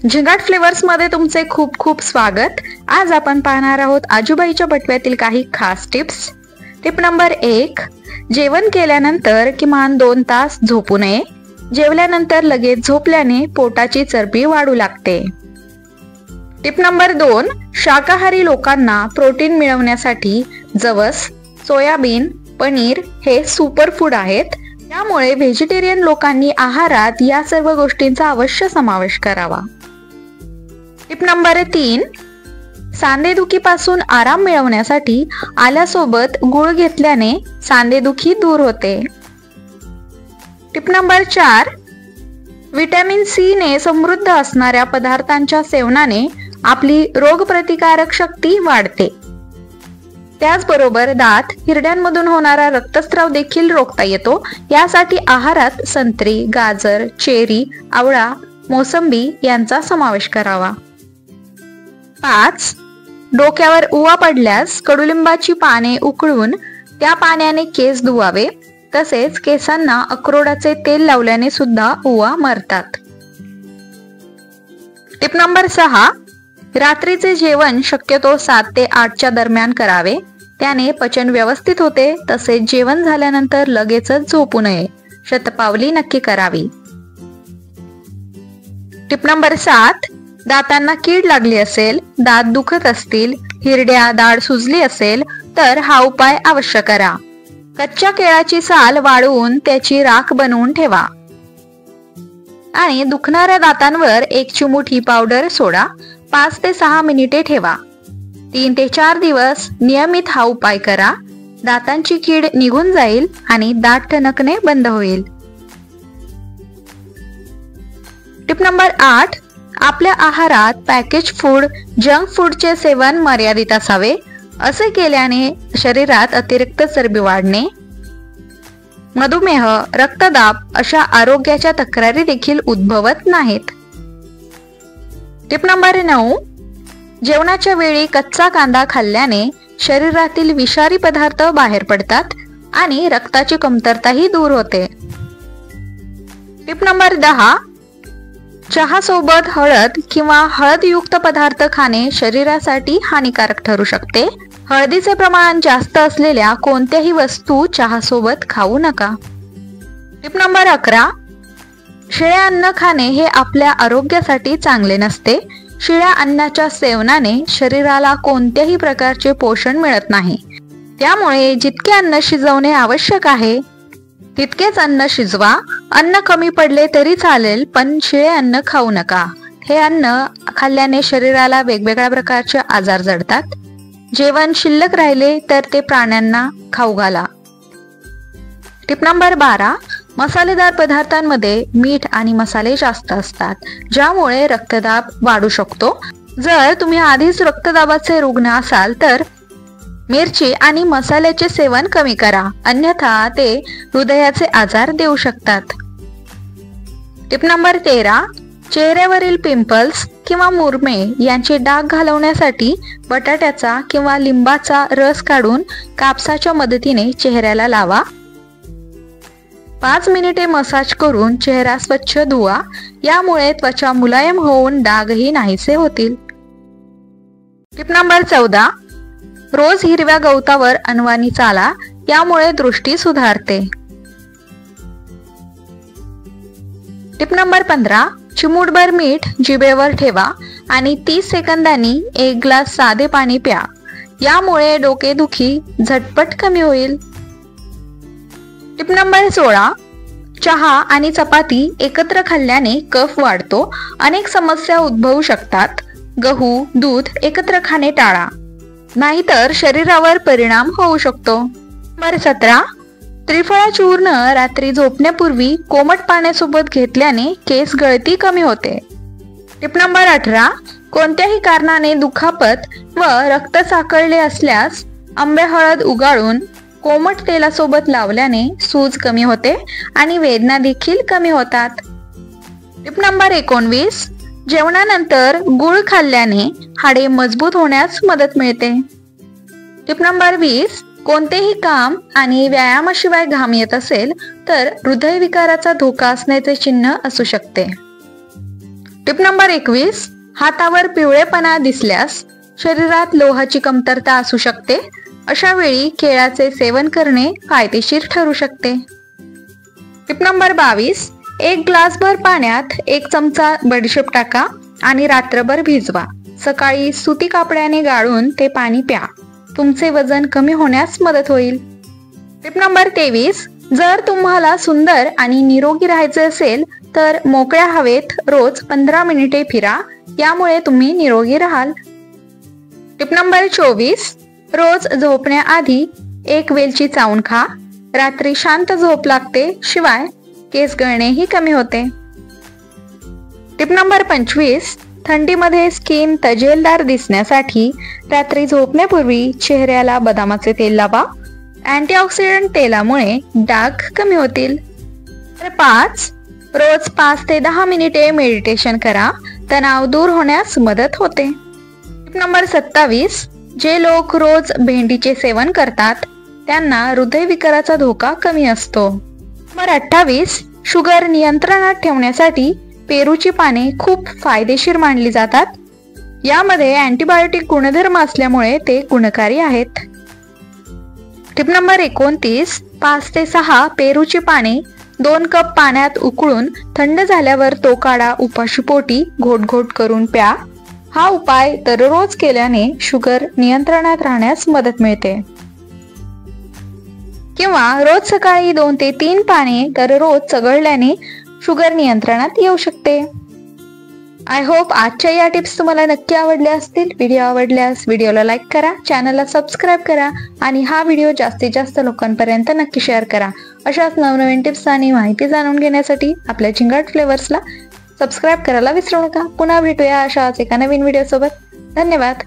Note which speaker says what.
Speaker 1: झिंगाट flavours मध्ये तुमचे खूप खूप स्वागत। आज आपण पाहणार आहोत आजूबाईच्या बटव्यातील काही खास टिप्स। टिप नंबर 1, जेवण केल्यानंतर किमान 2 तास झोपू नये। जेवल्यानंतर लगेच झोपल्याने पोटाची चरबी वाढू लागते। टिप नंबर 2, शाकाहारी लोकांना प्रोटीन मिळवण्यासाठी जवस, सोयाबीन, पनीर हे सुपर फूड आहेत। त्यामुळे व्हेजिटेरियन लोकांनी आहारात या सर्व गोष्टींचा अवश्य समावेश करावा। टिप नंबर 3, सांधेदुखीपासून आराम मिळवण्यासाठी आल्यासोबत गूळ घेतल्याने सांधेदुखी दूर होते। टिप नंबर 4, विटॅमिन सी ने समृद्ध असणाऱ्या पदार्थांच्या सेवनाने आपली रोगप्रतिकारक शक्ती वाढते। त्याचबरोबर दात, हिरड्यांमधून होणारा रक्तस्राव देखील रोखता येतो। यासाठी आहारात संत्री, गाजर, चेरी, आवळा, मोसंबी यांचा समावेश करावा। 5, डोक्यावर उवा पडल्यास कडुलिंबाची पाने उकळून त्या पाण्याने केस धुवावे। तसेच केसांना अक्रोडाचे तेल लावल्याने सुद्धा उवा मरतात। टिप नंबर 6, रात्रीचे जेवण शक्यतो 7 ते 8च्या दरम्यान करावे। त्याने पचन व्यवस्थित होते। तसेच जेवण झाल्यानंतर लगेचच झोपू नये, शतपावली नक्की करावी। टिप नंबर 7, दातांना कीड लागली असेल, दात दुखत असतील, हिरड्या, दाढ सुजली असेल तर हा उपाय अवश्य करा। कच्च्या केळाची साल वाळवून त्याची राख बनवून ठेवा आणि दुखणाऱ्या दातांवर 1 चिमूट ही पावडर सोडा। 5 ते 6 मिनिटे ठेवा। 3 ते 4 दिवस नियमित हा उपाय करा। दातांची कीड निघून जाईल आणि दात ठणकणे बंद होईल। टिप नंबर 8, आपल्या आहारात पॅकेज फूड, जंक फूडचे सेवन मर्यादित असावे। असे केल्याने शरीरात अतिरिक्त चरबी वाढणे, मधुमेह, रक्तदाब अशा आरोग्याच्या तक्रारी देखील उद्भवत नाहीत। टिप नंबर 9, जेवणाच्या वेळी कच्चा कांदा खाल्ल्याने शरीरातील विषारी पदार्थ बाहेर पडतात आणि रक्ताची कमतरताही दूर होते। टिप नंबर 10, चहा सोबत हळद किंवा हळदयुक्त पदार्थ खाणे शरीरासाठी हानिकारक ठरू शकते। हळदीचे प्रमाण जास्त असलेल्या कोणत्याही वस्तू चहा सोबत खाऊ नका। टिप नंबर 11, शिळे अन्न खाणे हे आपल्या आरोग्यासाठी चांगले नसते। शिळ्या अन्नाच्या सेवनाने शरीराला कोणत्याही प्रकारचे पोषण मिळत नाही। त्यामुळे जितके अन्न शिजवणे आवश्यक आहे तितकेच अन्न शिजवा। अन्न कमी पडले तरी चालेल, पण शिळे अन्न खाऊ नका। हे अन्न खाल्ल्याने शरीराला वेगवेगळ्या प्रकारचे आजार जडतात। जेवण शिल्लक राहिले तर ते प्राण्यांना खाऊ घाला। टिप नंबर 12, मसालेदार पदार्थांमध्ये मीठ आणि मसाले जास्त असतात, ज्यामुळे रक्तदाब वाढू शकतो। जर तुम्ही आधीच रक्तदाबाचे रुग्ण असाल तर मिरची आणि मसाल्याचे सेवन कमी करा, अन्यथा ते हृदयाचे आजार देऊ शकतात। टिप नंबर 13, चेहऱ्यावरील पिंपल्स किंवा मुरमे यांचे डाग घालवण्यासाठी बटाट्याचा किंवा लिंबाचा रस काढून कापसाच्या मदतीने चेहऱ्याला लावा। 5 मिनिटे मसाज करून चेहरा स्वच्छ धुवा। यामुळे त्वचा मुलायम होऊन डागही नाहीसे होतील। टिप नंबर 14, रोज हिरव्या गवतावर अनवाणी चाला, यामुळे दृष्टी सुधारते। टिप नंबर 15, चिमूटभर मीठ जिभेवर ठेवा आणि 30 सेकंदांनी 1 ग्लास साधे पाणी प्या। यामुळे डोकेदुखी झटपट कमी होईल। टिप नंबर 16, चहा आणि चपाती एकत्र खाल्ल्याने कफ वाढतो। अनेक समस्या उद्भवू शकतात। गहू, दूध एकत्र खाणे टाळा, नाहीतर शरीरावर परिणाम होऊ शकतो। नंबर 17, त्रिफळा चूर्ण रात्री झोपण्यापूर्वी कोमट पाण्यासोबत घेतल्याने केस गळती कमी होते। टिप नंबर 18, कोणत्याही कारणाने दुखापत व रक्त साकळले असल्यास आंबे हळद उगाळून कोमट तेलासोबत लावल्याने सूज कमी होते आणि वेदना देखील कमी होतात। टिप नंबर 19, जेवणानंतर गूळ खाल्ल्याने हाडे मजबूत होण्यास मदत मिळते। टिप नंबर 20, कोणतेही काम आणि व्यायामाशिवाय घाम येत असेल तर हृदयविकाराचा धोका असण्याचे चिन्ह असू शकते। टिप नंबर 21, हातावर पिवळेपणा दिसल्यास शरीरात लोहाची कमतरता असू शकते. अशा वेळी केळाचे सेवन करणे फायदेशीर ठरू शकते. टिप नंबर 22, 1 ग्लासभर पाण्यात 1 चमचा बडीशेप टाका आणि रात्रभर भिजवा. सकाळी सुती कापड्याने गाळून ते पाणी प्या. तुमचे वजन कमी होण्यास मदत होईल. टिप नंबर 23, जर तुम्हाला सुंदर आणि निरोगी राहायचे असेल तर मोकळ्या हवेत रोज 15 मिनिटे फिरा. यामुळे तुम्ही निरोगी राहाल. टिप नंबर 24, रोज झोपण्याआधी 1 वेलची चावून खा. रात्री शांत झोप लागते, शिवाय केस गळणेही कमी होते. टिप नंबर 25, थंडीमध्ये स्किन तजेलदार दिसण्यासाठी रात्री झोपण्यापूर्वी चेहऱ्याला बदामाचे तेल लावा. अँटीऑक्सिडंट तेलामुळे डाग कमी होतील. 5, रोज 5 ते 10 मिनिटे मेडिटेशन करा. तणाव दूर होण्यास मदत होते. टिप नंबर 27, जे लोक रोज भेंडीचे सेवन करतात त्यांना हृदयविकाराचा धोका कमी असतो. नंबर 28, शुगर नियंत्रणात ठेवण्यासाठी पेरूची पाने खूप फायदेशीर मानली जातात. यामध्ये अँटीबायोटिक गुणधर्म असल्यामुळे ते गुणकारी आहेत. टिप नंबर 29, 5 ते 6 पेरूची पाने 2 कप पाण्यात उकळून थंड झाल्यावर तो काढा उपाशीपोटी घोट करून प्या. हा उपाय दररोज केल्याने शुगर नियंत्रणात राहण्यास मदत मिळते. किंवा रोज सकाळी 2 ते 3 पाने दररोज चघळल्याने शुगर नियंत्रणात येऊ शकते. आय होप आजच्या या टिप्स तुम्हाला नक्की आवडल्या असतील. व्हिडिओ आवडल्यास व्हिडिओला लाईक करा, चॅनलला सबस्क्राईब करा आणि हा व्हिडिओ जास्तीत जास्त लोकांपर्यंत नक्की शेअर करा. अशाच नवनवीन टिप्स आणि माहिती जाणून घेण्यासाठी आपल्या झिंगाट फ्लेवर्सला सबस्क्राईब करायला विसरू नका. पुन्हा भेटूया अशाच एका नवीन व्हिडिओ सोबत. धन्यवाद.